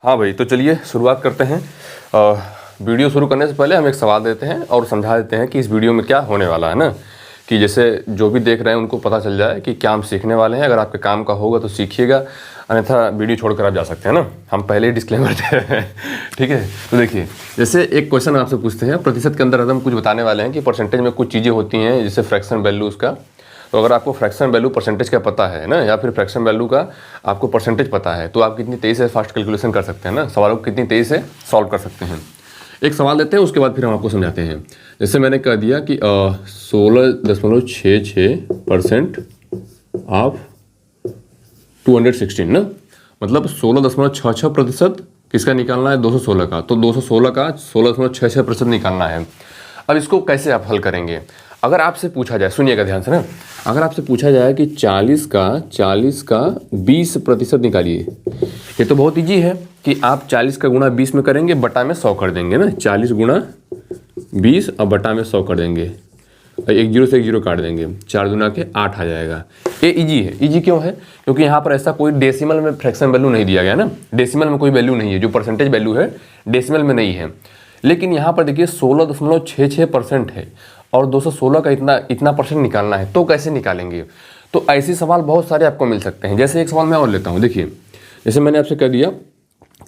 हाँ भाई, तो चलिए शुरुआत करते हैं। वीडियो शुरू करने से पहले हम एक सवाल देते हैं और समझा देते हैं कि इस वीडियो में क्या होने वाला है ना, कि जैसे जो भी देख रहे हैं उनको पता चल जाए कि क्या हम सीखने वाले हैं। अगर आपके काम का होगा तो सीखिएगा, अन्यथा वीडियो छोड़कर आप जा सकते हैं ना। हम पहले ही डिस्क्लेमर दे रहे हैं, ठीक है। तो देखिए, जैसे एक क्वेश्चन आपसे पूछते हैं, प्रतिशत के अंदर हम कुछ बताने वाले हैं कि परसेंटेज में कुछ चीज़ें होती हैं, जैसे फ्रैक्शन वैल्यू उसका। तो अगर आपको फ्रैक्शन वैल्यू परसेंटेज का पता है ना, या फिर फ्रैक्शन वैल्यू का आपको परसेंटेज पता है, तो आप कितनी तेज़ी से फास्ट कैलकुलेशन कर सकते हैं ना, सवालों को कितनी तेज़ी से सॉल्व कर सकते हैं। एक सवाल देते हैं, उसके बाद फिर हम आपको समझाते हैं। जैसे मैंने कह दिया कि 16.66% ऑफ 216 ना, मतलब 16.66% किसका निकालना है, 216 का। तो 216 का 16.66% निकालना है। अब इसको कैसे आप हल करेंगे? अगर आपसे पूछा जाए, सुनिएगा ध्यान से ना, अगर आपसे पूछा जाए कि 40 का 20% निकालिए, ये तो बहुत ईजी है कि आप 40 का गुणा 20 में करेंगे, बटा में 100 कर देंगे ना। 40 गुणा 20 और बटा में 100 कर देंगे, एक जीरो से एक जीरो काट देंगे, 4 दूना के 8 आ जाएगा। ये ईजी है। ईजी क्यों है? क्योंकि यहाँ पर ऐसा कोई डेसिमल में फ्रैक्शन वैल्यू नहीं दिया गया ना, डेसिमल में कोई वैल्यू नहीं है, जो परसेंटेज वैल्यू है डेसिमल में नहीं है। लेकिन यहाँ पर देखिए 16.66% है और 216 का इतना परसेंट निकालना है, तो कैसे निकालेंगे? तो ऐसे सवाल बहुत सारे आपको मिल सकते हैं। जैसे एक सवाल मैं और लेता हूँ, देखिए, जैसे मैंने आपसे कह दिया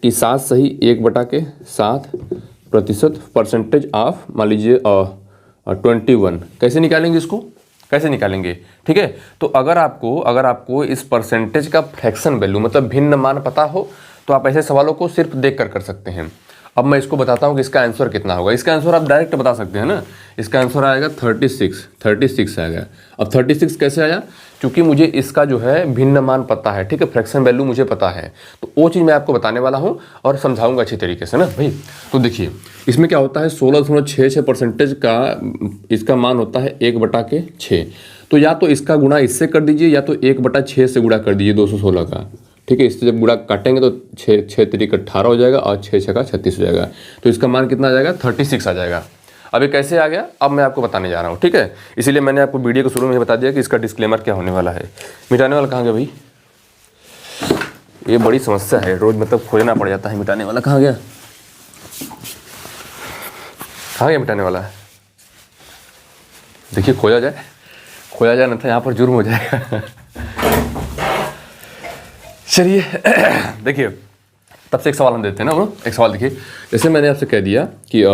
कि 7 सही 1/7% परसेंटेज ऑफ, मान लीजिए 21, कैसे निकालेंगे इसको? कैसे निकालेंगे? ठीक है। तो अगर आपको इस परसेंटेज का फ्रैक्शन वैल्यू मतलब भिन्न मान पता हो, तो आप ऐसे सवालों को सिर्फ देख कर सकते हैं। अब मैं इसको बताता हूँ कि इसका आंसर कितना होगा। इसका आंसर आप डायरेक्ट बता सकते हैं ना, इसका आंसर आएगा 36 आएगा। अब 36 कैसे आया? क्योंकि मुझे इसका जो है भिन्न मान पता है, ठीक है, फ्रैक्शन वैल्यू मुझे पता है, तो वो चीज़ मैं आपको बताने वाला हूँ और समझाऊंगा अच्छी तरीके से ना भाई। तो देखिए, इसमें क्या होता है, 16.66% का इसका मान होता है 1/6। तो या तो इसका गुणा इससे कर दीजिए, या तो 1/6 से गुणा कर दीजिए 216 का, ठीक है। इससे जब गुणा काटेंगे तो 6 3 18 हो जाएगा और 6 6 36 हो जाएगा। तो इसका मान कितना आ जाएगा? 36 आ जाएगा। अब ये कैसे आ गया, अब मैं आपको बताने जा रहा हूँ, ठीक है। इसीलिए मैंने आपको वीडियो के शुरू में ही बता दिया कि इसका डिस्क्लेमर क्या होने वाला है। मिटाने वाला कहाँ गया भाई? ये बड़ी समस्या है, रोज मतलब खोजना पड़ जाता है। मिटाने वाला कहाँ गया? कहाँ गया मिटाने वाला? देखिए, खोजा जाए नहीं तो यहाँ पर जुर्म हो जाएगा। चलिए देखिए, तब से एक सवाल हम देते हैं ना। वो एक सवाल देखिए, जैसे मैंने आपसे कह दिया कि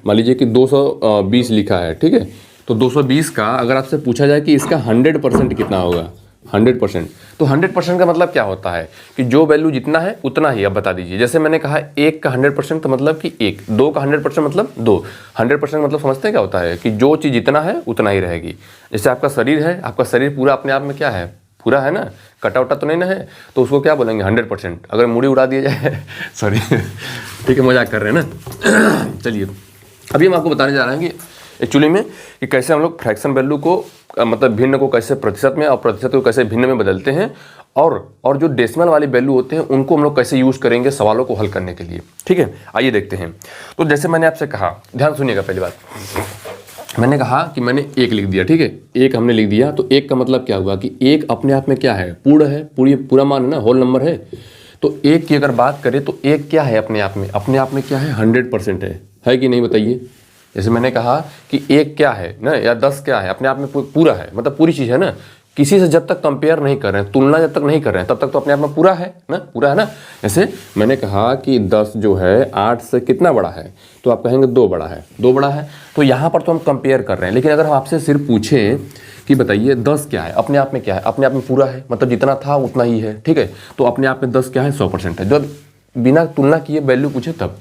मान लीजिए कि 220 लिखा है, ठीक है। तो 220 का अगर आपसे पूछा जाए कि इसका 100% कितना होगा, 100%, तो 100% का मतलब क्या होता है कि जो वैल्यू जितना है उतना ही। अब बता दीजिए, जैसे मैंने कहा 1 का 100% तो मतलब कि 1, 2 का 100% मतलब 2, 100% मतलब समझते हैं क्या होता है कि जो चीज़ जितना है उतना ही रहेगी। जैसे आपका शरीर है, आपका शरीर पूरा अपने आप में क्या है, पूरा है ना, कटा उटा तो नहीं ना है, तो उसको क्या बोलेंगे? 100%। अगर मुड़ी उड़ा दिया जाए सॉरी ठीक है, मजाक कर रहे हैं ना। चलिए, अभी हम आपको बताने जा रहे हैं कि एक्चुअली में कि कैसे हम लोग फ्रैक्शन वैल्यू को मतलब भिन्न को कैसे प्रतिशत में और प्रतिशत को कैसे भिन्न में बदलते हैं, और जो डेसिमल वाली वैल्यू होते हैं उनको हम लोग कैसे यूज़ करेंगे सवालों को हल करने के लिए, ठीक है। आइए देखते हैं। तो जैसे मैंने आपसे कहा, ध्यान सुनिएगा, पहली बात मैंने कहा कि मैंने 1 लिख दिया, ठीक है, 1 हमने लिख दिया। तो 1 का मतलब क्या हुआ कि 1 अपने आप में क्या है, पूर्ण है, पूरा मान है ना, होल नंबर है। तो 1 की अगर बात करें तो 1 क्या है अपने आप में क्या है, 100% है कि नहीं बताइए। जैसे मैंने कहा कि 1 क्या है ना, या 10 क्या है, अपने आप में पूरा है, मतलब पूरी चीज़ है ना। किसी से जब तक कंपेयर नहीं कर रहे हैं, तुलना जब तक नहीं कर रहे हैं, तब तक तो अपने आप में पूरा है ना, पूरा है ना। जैसे मैंने कहा कि 10 जो है 8 से कितना बड़ा है, तो आप कहेंगे 2 बड़ा है, 2 बड़ा है। तो यहाँ पर तो हम कंपेयर कर रहे हैं। लेकिन अगर हम आपसे सिर्फ पूछें कि बताइए 10 क्या है, अपने आप में क्या है, अपने आप में पूरा है, मतलब जितना था उतना ही है, ठीक है। तो अपने आप में 10 क्या है, 100% है। जब बिना तुलना किए वैल्यू पूछे तब।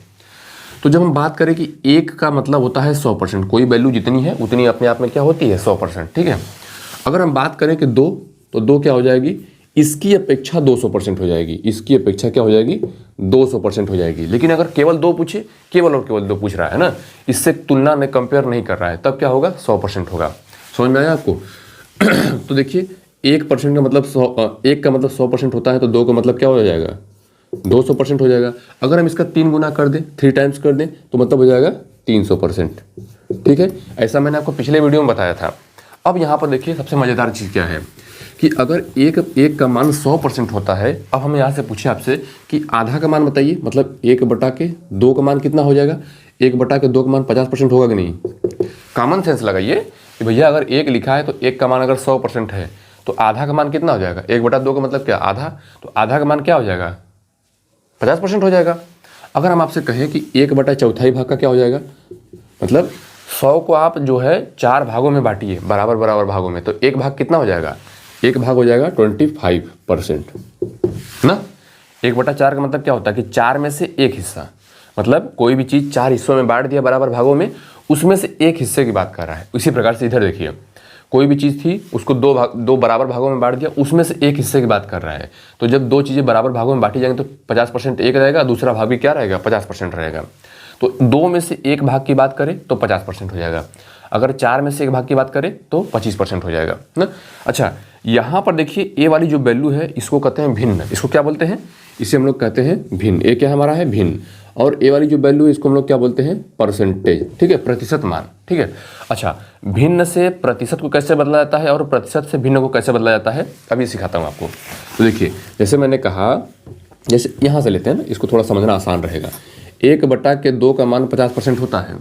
तो जब हम बात करें कि 1 का मतलब होता है 100%, कोई वैल्यू जितनी है उतनी अपने आप में क्या होती है, 100%, ठीक है। अगर हम बात करें कि 2, तो 2 क्या हो जाएगी, इसकी अपेक्षा 200% हो जाएगी, इसकी अपेक्षा क्या हो जाएगी, 200% हो जाएगी। लेकिन अगर केवल 2 पूछे, केवल और केवल 2 पूछ रहा है ना, इससे तुलना में कंपेयर नहीं कर रहा है, तब क्या होगा, 100% होगा। समझ में आया आपको? तो देखिए, 1% का मतलब 1 का मतलब 100% होता है, तो 2 का मतलब क्या हो जाएगा, 200% हो जाएगा। अगर हम इसका 3 गुना कर दें, 3 टाइम्स कर दें, तो मतलब हो जाएगा 300%, ठीक है। ऐसा मैंने आपको पिछले वीडियो में बताया था। अब यहाँ पर देखिए, सबसे मज़ेदार चीज़ क्या है कि अगर एक का मान 100% होता है, अब हम यहाँ से पूछे आपसे कि आधा का मान बताइए, मतलब 1/2 का मान कितना हो जाएगा? 1/2 का मान 50% होगा कि नहीं? कॉमन सेंस लगाइए कि भैया अगर 1 लिखा है तो 1 का मान अगर 100% है तो आधा का मान कितना हो जाएगा? 1/2 का मतलब क्या? आधा। तो आधा का मान क्या हो जाएगा? 50% हो जाएगा। अगर हम आपसे कहें कि 1/4 भाग का क्या हो जाएगा, मतलब 100 को आप जो है 4 भागों में बांटिए, बराबर बराबर भागों में, तो 1 भाग कितना हो जाएगा? 1 भाग हो जाएगा 25% ना। 1/4 का मतलब क्या होता है कि 4 में से 1 हिस्सा, मतलब कोई भी चीज़ 4 हिस्सों में बांट दिया बराबर भागों में, उसमें से 1 हिस्से की बात कर रहा है। इसी प्रकार से इधर देखिए, कोई भी चीज़ थी उसको 2 बराबर भागों में बांट दिया, उसमें से 1 हिस्से की बात कर रहा है। तो जब 2 चीज़ें बराबर भागों में बांटी जाएंगी तो 50% एक रहेगा, दूसरा भाग भी क्या रहेगा? 50% रहेगा। तो 2 में से 1 भाग की बात करें तो 50% हो जाएगा। अगर 4 में से 1 भाग की बात करें तो 25% हो जाएगा ना। अच्छा, यहाँ पर देखिए ए वाली जो वैल्यू है इसको कहते हैं भिन्न। इसको क्या बोलते हैं? इसे हम लोग कहते हैं भिन्न। ए क्या हमारा है? भिन्न। और ए वाली जो वैल्यू है इसको हम लोग क्या बोलते हैं? परसेंटेज। ठीक है, प्रतिशत मान। ठीक है। अच्छा, भिन्न से प्रतिशत को कैसे बदला जाता है और प्रतिशत से भिन्न को कैसे बदला जाता है, अभी सिखाता हूँ आपको। तो देखिए, जैसे मैंने कहा, जैसे यहाँ से लेते हैं ना, इसको थोड़ा समझना आसान रहेगा। 1/2 का मान 50% होता है।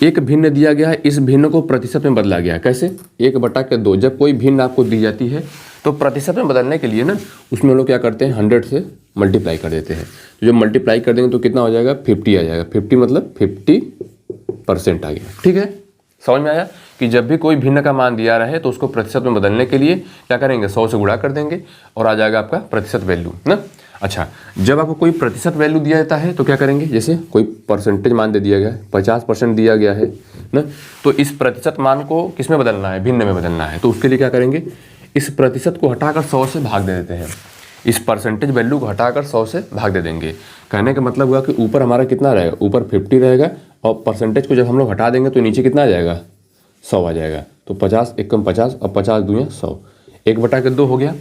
एक भिन्न दिया गया है, इस भिन्न को प्रतिशत में बदला गया है। कैसे? 1/2। जब कोई भिन्न आपको दी जाती है तो प्रतिशत में बदलने के लिए ना, उसमें हम लोग क्या करते हैं? 100 से मल्टीप्लाई कर देते हैं। तो जब मल्टीप्लाई कर देंगे तो कितना हो जाएगा? 50 आ जाएगा। 50 मतलब 50% आ गया। ठीक है, समझ में आया कि जब भी कोई भिन्न का मान दिया रहे तो उसको प्रतिशत में बदलने के लिए क्या करेंगे? 100 से गुणा कर देंगे और आ जाएगा आपका प्रतिशत वैल्यू ना। अच्छा, जब आपको कोई प्रतिशत वैल्यू दिया जाता है तो क्या करेंगे? जैसे कोई परसेंटेज मान दे दिया गया है, 50% दिया गया है ना, तो इस प्रतिशत मान को किस में बदलना है? भिन्न में बदलना है। तो उसके लिए क्या करेंगे? इस प्रतिशत को हटाकर 100 से भाग दे देते हैं। इस परसेंटेज वैल्यू को हटाकर 100 से भाग दे देंगे। कहने का मतलब हुआ कि ऊपर हमारा कितना रहेगा? ऊपर 50 रहेगा और परसेंटेज को जब हम लोग हटा देंगे तो नीचे कितना आ जाएगा? 100 आ जाएगा। तो 50 × 50 और 50 × 2 100, 1/2 हो गया।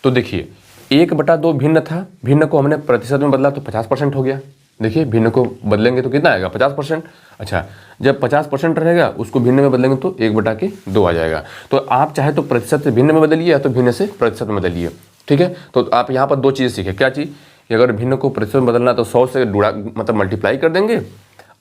तो देखिए, 1/2 भिन्न था, भिन्न को हमने प्रतिशत में बदला तो 50% हो गया। देखिए, भिन्न को बदलेंगे तो कितना आएगा? 50%। अच्छा, जब 50% रहेगा उसको भिन्न में बदलेंगे तो 1/2 आ जाएगा। तो आप चाहे तो प्रतिशत से भिन्न में बदलिए या तो भिन्न से प्रतिशत में बदलिए। ठीक है, तो आप यहाँ पर 2 चीज़ें सीखे। क्या चीज़? कि अगर भिन्न को प्रतिशत में बदलना तो 100 से गुणा, मतलब मल्टीप्लाई कर देंगे,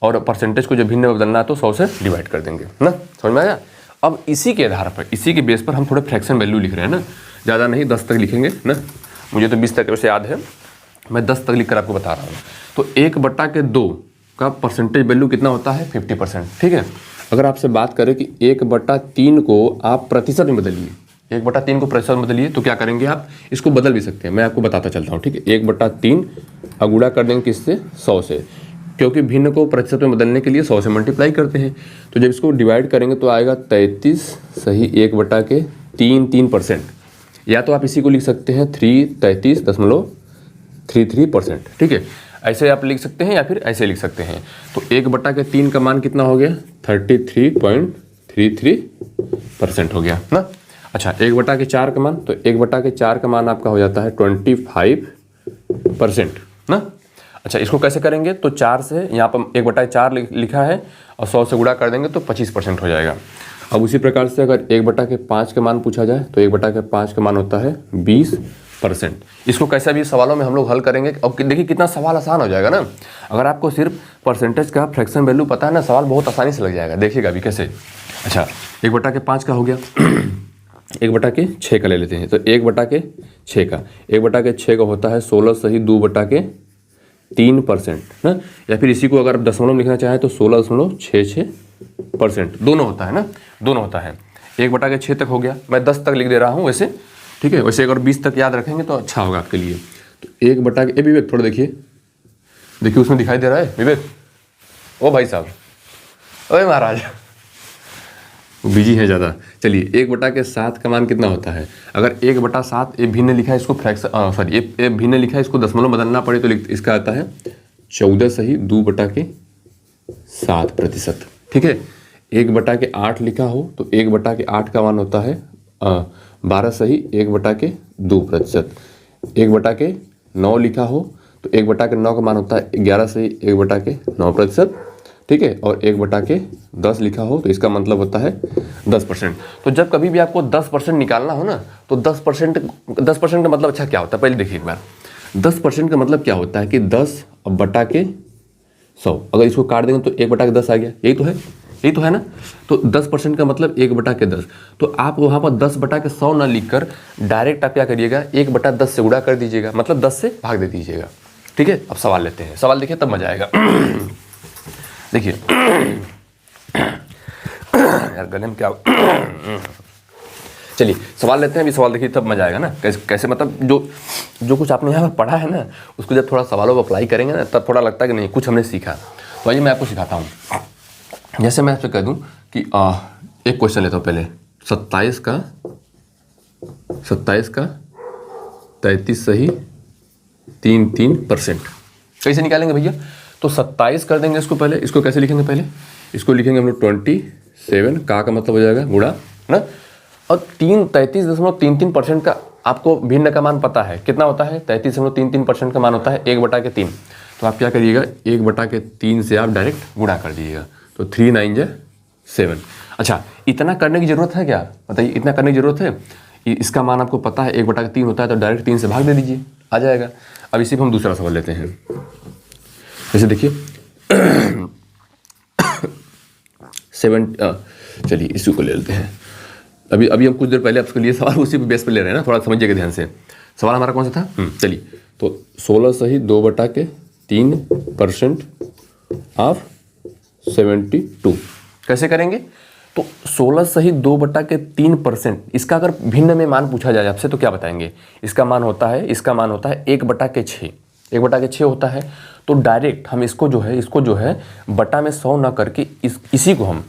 और परसेंटेज को जब भिन्न में बदलना है तो 100 से डिवाइड कर देंगे ना। समझ में आया? अब इसी के आधार पर, इसी के बेस पर हम थोड़े फ्रैक्शन वैल्यू लिख रहे हैं ना। ज़्यादा नहीं, 10 तक लिखेंगे ना। मुझे तो 20 तक से याद है, मैं 10 तक लिख कर आपको बता रहा हूँ। तो 1/2 का परसेंटेज वैल्यू कितना होता है? 50%। ठीक है। अगर आपसे बात करें कि 1/3 को आप प्रतिशत में बदलिए, 1/3 को प्रतिशत में बदलिए, तो क्या करेंगे आप? इसको बदल भी सकते हैं, मैं आपको बताता चलता हूँ। ठीक है, 1/3 गुणा कर देंगे किससे? 100 से, क्योंकि भिन्न को प्रतिशत में बदलने के लिए 100 से मल्टीप्लाई करते हैं। तो जब इसको डिवाइड करेंगे तो आएगा 33 सही 1/3%। या तो आप इसी को लिख सकते हैं 33.33%। ठीक है, ऐसे आप लिख सकते हैं या फिर ऐसे लिख सकते हैं। तो 1/3 का मान कितना हो गया? 33.33% हो गया ना। अच्छा, 1/4 का मान, तो 1/4 का मान आपका हो जाता है 25% ना। अच्छा, इसको कैसे करेंगे? तो 4 से, यहाँ पर 1/4 लिखा है और 100 से गुणा कर देंगे तो 25% हो जाएगा। अब उसी प्रकार से अगर 1/5 का मान पूछा जाए तो 1/5 का मान होता है 20%। इसको कैसे भी सवालों में हम लोग हल करेंगे। अब देखिए कितना सवाल आसान हो जाएगा ना। अगर आपको सिर्फ परसेंटेज का फ्रैक्शन वैल्यू पता है ना, सवाल बहुत आसानी से लग जाएगा। देखिएगा अभी कैसे। अच्छा, 1/5 का हो गया। 1/6 का ले लेते हैं। तो 1/6 का 1/6 का होता है 16 सही 2/3% ना। या फिर इसी को अगर आप दशमलव में लिखना चाहें तो 16.66%। दोनों होता है ना, दोनों होता है। 1/6 तक हो गया, मैं 10 तक लिख दे रहा हूँ वैसे। ठीक है, वैसे अगर 20 तक याद रखेंगे तो अच्छा होगा आपके लिए। तो 1/, विवेक थोड़ा देखिए, देखिए उसमें दिखाई दे रहा है विवेक। ओ भाई साहब, ओए महाराज, वो बिजी है ज़्यादा। चलिए, 1/7 का मान कितना होता है? अगर 1/7 ये भिन्न लिखा है, इसको फ्रैक्शन सॉरी ये भिन्न लिखा है, इसको दशमलव बदलना पड़े तो इसका आता है 14 सही 2/7%। ठीक है, 1/8 लिखा हो तो 1/8 का मान होता है 12 सही 1/2%। 1/9 लिखा हो तो 1/9 का मान होता है 11 सही 1/9%। ठीक है, और 1/10 लिखा हो तो इसका मतलब होता है 10%। तो जब कभी भी आपको 10% निकालना हो ना तो 10% का मतलब अच्छा क्या होता है, पहले देखिए एक बार। 10% का मतलब क्या होता है कि 10/100, अगर इसको काट देंगे तो 1/10 आ गया, यही तो है ना। तो 10% का मतलब 1/10। तो आप वहाँ पर 10/100 ना लिखकर डायरेक्ट आप क्या करिएगा, 1/10 से गुणा कर दीजिएगा, मतलब 10 से भाग दे दीजिएगा। ठीक है, अब सवाल लेते हैं, सवाल देखिए तब मजा आएगा। देखिए यार गले में क्या चलिए सवाल लेते हैं, अभी सवाल देखिए तब मजा आएगा ना। कैसे मतलब जो कुछ आपने यहाँ पर पढ़ा है ना उसको जब थोड़ा सवालों पर अप्लाई करेंगे ना तब थोड़ा लगता है कि नहीं कुछ हमने सीखा। तो आइए मैं आपको सिखाता हूँ। जैसे मैं आपसे कह दूँ कि एक क्वेश्चन लेता हूँ पहले, 27 का 33 सही 3% कैसे निकालेंगे भैया। तो 27 कर देंगे इसको, पहले इसको कैसे लिखेंगे, पहले इसको लिखेंगे हम लोग 27 का मतलब हो जाएगा गुणा ना, और 33.33% का आपको भिन्न का मान पता है कितना होता है, 33.33% का मान होता है 1/3। तो आप क्या करिएगा, 1/3 से आप डायरेक्ट गुणा कर दीजिएगा, तो 3 9 जा 7। अच्छा इतना करने की जरूरत है क्या, बताइए इतना करने की जरूरत है। इसका मान आपको पता है 1/3 होता है तो डायरेक्ट 3 से भाग दे दीजिए, आ जाएगा। अब इसी पर हम दूसरा सवाल लेते हैं। जैसे देखिए 7, चलिए इसी को ले लेते हैं। अभी हम कुछ देर पहले आपके लिए सवाल उसी बेस पे ले रहे हैं ना, थोड़ा समझिएगा ध्यान से। सवाल हमारा कौन सा था, चलिए तो 16 सही 2/3% ऑफ 72 कैसे करेंगे। तो 16 सही 2/3%, इसका अगर भिन्न में मान पूछा जाए आपसे तो क्या बताएंगे। इसका मान होता है 1/6, 1/6 होता है। तो डायरेक्ट हम इसको जो है बटा में 100 ना करके इसी को हम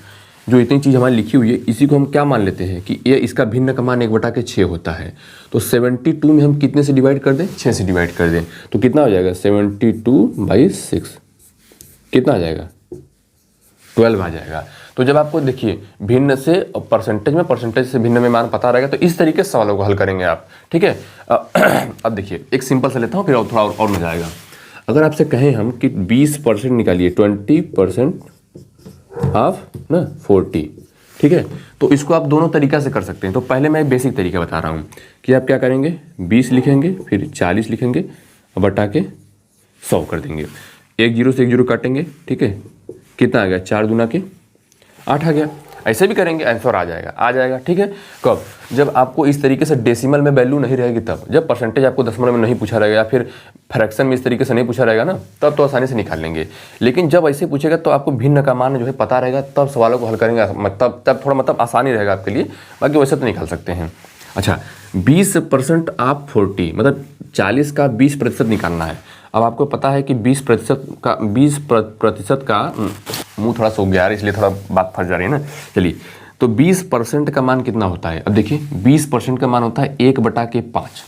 जो इतनी चीज़ हमारी लिखी हुई है इसी को हम क्या मान लेते हैं कि ये इसका भिन्न का मान 1/6 होता है। तो 72 में हम कितने से डिवाइड कर दें, 6 से डिवाइड कर दें, तो कितना हो जाएगा 72/6 कितना आ जाएगा 12 आ जाएगा। तो जब आपको देखिए भिन्न से परसेंटेज से भिन्न में मान पता रहेगा तो इस तरीके से सवालों को हल करेंगे आप, ठीक है। अब देखिए एक सिंपल सा लेता हूँ फिर थोड़ा और मजा आएगा। अगर आपसे कहें हम कि 20% निकालिए, 20% ऑफ ना 40, ठीक है। तो इसको आप दोनों तरीका से कर सकते हैं। तो पहले मैं एक बेसिक तरीका बता रहा हूँ कि आप क्या करेंगे, 20 लिखेंगे फिर 40 लिखेंगे और बटा के 100 कर देंगे, 1 0 से 1 0 काटेंगे, ठीक है। कितना आ गया, 4 दूना के 8 आ गया। ऐसे भी करेंगे आंसर आ जाएगा, ठीक है। कब, जब आपको इस तरीके से डेसिमल में वैल्यू नहीं रहेगी तब, जब परसेंटेज आपको दशमलव में नहीं पूछा रहेगा या फिर फ्रैक्शन में इस तरीके से नहीं पूछा रहेगा ना तब तो आसानी से निकाल लेंगे। लेकिन जब ऐसे पूछेगा तो आपको भिन्न का मान जो है पता रहेगा तब सवालों को हल करेंगे, तब थोड़ा मतलब आसानी रहेगा आपके लिए, बाकी वैसे तो निकाल सकते हैं। अच्छा 20% आप 40 मतलब 40 का 20% निकालना है। अब आपको पता है कि 20% का मुंह थोड़ा सूख गया है इसलिए थोड़ा बात फंस जा रही है ना। चलिए तो 20% का मान कितना होता है। अब देखिए 20% का मान होता है 1/5,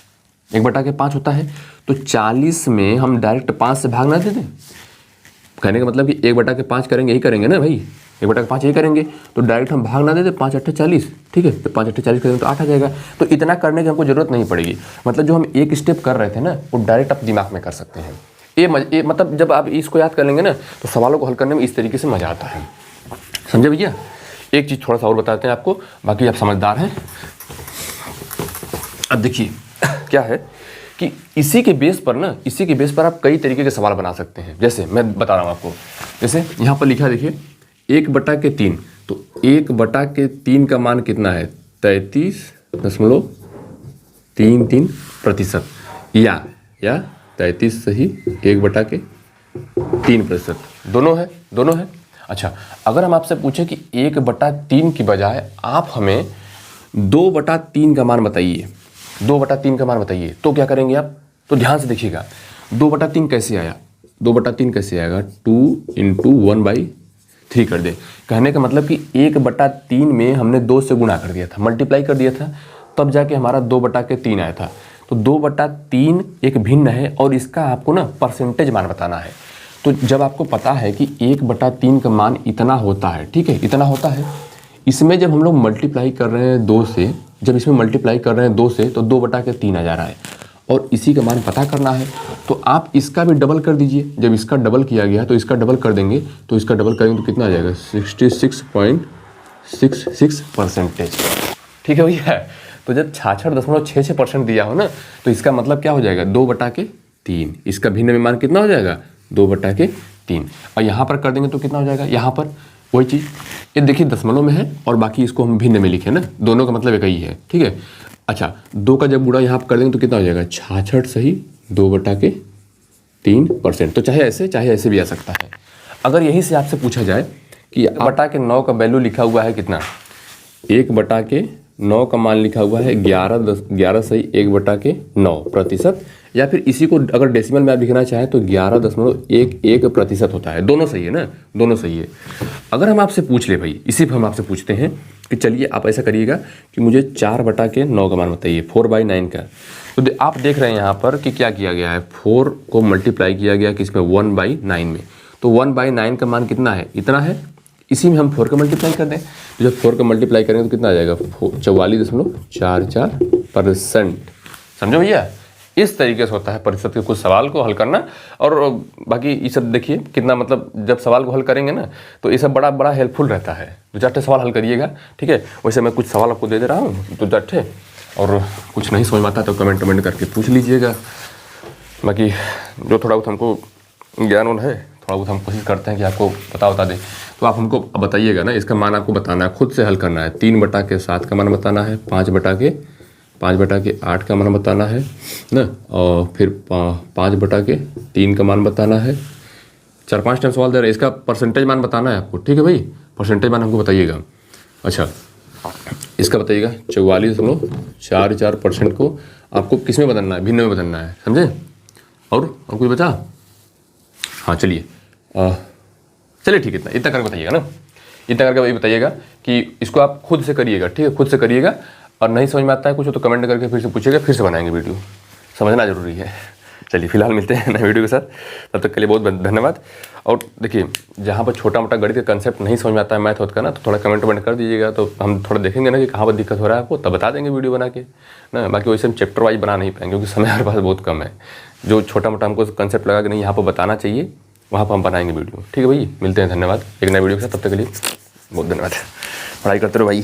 1/5 होता है। तो 40 में हम डायरेक्ट 5 से भाग ना दे दें, कहने का मतलब कि 1/5 करेंगे, यही करेंगे ना भाई, 1/5 यही करेंगे। तो डायरेक्ट हम भाग ना दे दें, 5 8 40, ठीक है। तो 5 8 40 करेंगे तो 8 आ जाएगा। तो इतना करने की हमको जरूरत नहीं पड़ेगी, मतलब जो हम एक स्टेप कर रहे थे ना वो डायरेक्ट आप दिमाग में कर सकते हैं। ये मतलब जब आप इसको याद कर लेंगे ना तो सवालों को हल करने में इस तरीके से मजा आता है, समझे भैया। एक चीज़ थोड़ा सा और बताते हैं आपको, बाकी आप समझदार हैं। अब देखिए क्या है कि इसी के बेस पर आप कई तरीके के सवाल बना सकते हैं। जैसे मैं बता रहा हूँ आपको, जैसे यहाँ पर लिखा है देखिए 1/3, तो 1/3 का मान कितना है 33.33%, या 33 सही 1/3%, दोनों है। अच्छा अगर हम आपसे पूछे कि 1/3 की बजाय आप हमें 2/3 का मान बताइए, 2/3 का मान बताइए, तो क्या करेंगे आप। तो ध्यान से देखिएगा 2/3 कैसे आया, 2/3 कैसे आएगा, 2 × 1/3 कर दे। कहने का मतलब कि 1/3 में हमने 2 से गुणा कर दिया था, मल्टीप्लाई कर दिया था, तब जाके हमारा 2/3 आया था। तो 2/3 एक भिन्न है और इसका आपको ना परसेंटेज मान बताना है। तो जब आपको पता है कि 1/3 का मान इतना होता है, ठीक है, इतना होता है, इसमें जब हम लोग मल्टीप्लाई कर रहे हैं 2 से, जब इसमें मल्टीप्लाई कर रहे हैं 2 से तो 2/3 आ जा रहा है। और इसी का मान पता करना है, तो आप इसका भी डबल कर दीजिए। जब इसका डबल किया गया तो इसका डबल कर देंगे, तो इसका डबल करेंगे तो कितना आ जाएगा 66.66%। ठीक है भैया। तो जब 66.66% दिया हो ना, तो इसका मतलब क्या हो जाएगा 2/3। इसका भिन्न में मान कितना हो जाएगा 2/3। और यहाँ पर कर देंगे तो कितना हो जाएगा, यहाँ पर वही चीज़, ये देखिए दशमलव में है और बाकी इसको हम भिन्न में लिखे ना, दोनों का मतलब एक ही है। ठीक है। अच्छा, 2 का जब गुणा यहाँ पर कर देंगे तो कितना हो जाएगा 66 सही 2/3%। तो चाहे ऐसे भी आ सकता है। अगर यहीं से आपसे पूछा जाए कि 1/9 का वैल्यू लिखा हुआ है कितना, 1/9 का मान लिखा हुआ है 11 सही 1/9%, या फिर इसी को अगर डेसिमल में आप लिखना चाहें तो 11.11% होता है। दोनों सही है ना, दोनों सही है। अगर हम आपसे पूछ ले भाई, इसी पर हम आपसे पूछते हैं कि चलिए आप ऐसा करिएगा कि मुझे 4/9 का मान बताइए, 4/9 का। तो आप देख रहे हैं यहाँ पर कि क्या किया गया है, 4 को मल्टीप्लाई किया गया किसमें 1/9 में। तो 1/9 का मान कितना है, इतना है। इसी में हम 4 का मल्टीप्लाई कर दें, तो जब 4 का मल्टीप्लाई करेंगे तो कितना आ जाएगा 44.44%। समझो भैया, इस तरीके से होता है प्रतिशत के कुछ सवाल को हल करना। और बाकी ये सब देखिए कितना, मतलब जब सवाल को हल करेंगे ना तो ये सब बड़ा बड़ा हेल्पफुल रहता है। 2-4 सवाल हल करिएगा, ठीक है। वैसे मैं कुछ सवाल आपको दे रहा हूँ 2-4, और कुछ नहीं समझ में आता तो कमेंट करके पूछ लीजिएगा। बाकी जो थोड़ा बहुत हमको ज्ञान है, थोड़ा बहुत हम कोशिश करते हैं कि आपको बता दें। तो आप हमको बताइएगा ना, इसका मान आपको बताना है, खुद से हल करना है। 3/7 का मान बताना है, 5/8 का मान बताना है ना, और फिर 5/3 का मान बताना है। 4-5 टाइम सवाल दे रहे हैं, इसका परसेंटेज मान बताना है आपको। ठीक है भाई, परसेंटेज मान हमको बताइएगा। अच्छा, इसका बताइएगा 44.44% को आपको किस में बदलना है, भिन्न में बदलना है, समझे। और कुछ बचा? हाँ चलिए ठीक है, इतना करके बताइएगा ना, इतना करके वही बताइएगा कि इसको आप खुद से करिएगा। ठीक है, खुद से करिएगा, और नहीं समझ में आता है कुछ तो कमेंट करके फिर से पूछिएगा, फिर से बनाएंगे वीडियो। समझना जरूरी है। चलिए फिलहाल मिलते हैं नए वीडियो के साथ, तब तक के लिए बहुत धन्यवाद। और देखिए, जहाँ पर छोटा मोटा गणित का कंसेप्ट नहीं समझ में आता है मैथ होता है ना, तो थोड़ा कमेंट कर दीजिएगा, तो हम थोड़ा देखेंगे ना कि कहाँ पर दिक्कत हो रहा है आपको, तब बता देंगे वीडियो बना के ना। बाकी वैसे हम चैप्टर वाइज बना नहीं पाएंगे क्योंकि समय हमारे पास बहुत कम है। जो छोटा मोटा हमको कंसेप्ट लगा कि नहीं यहाँ पर बताना चाहिए, वहाँ पर हम बनाएंगे वीडियो। ठीक है भाई, मिलते हैं, धन्यवाद एक नए वीडियो के साथ, तब तक के लिए बहुत धन्यवाद। पढ़ाई करते रहो भाई।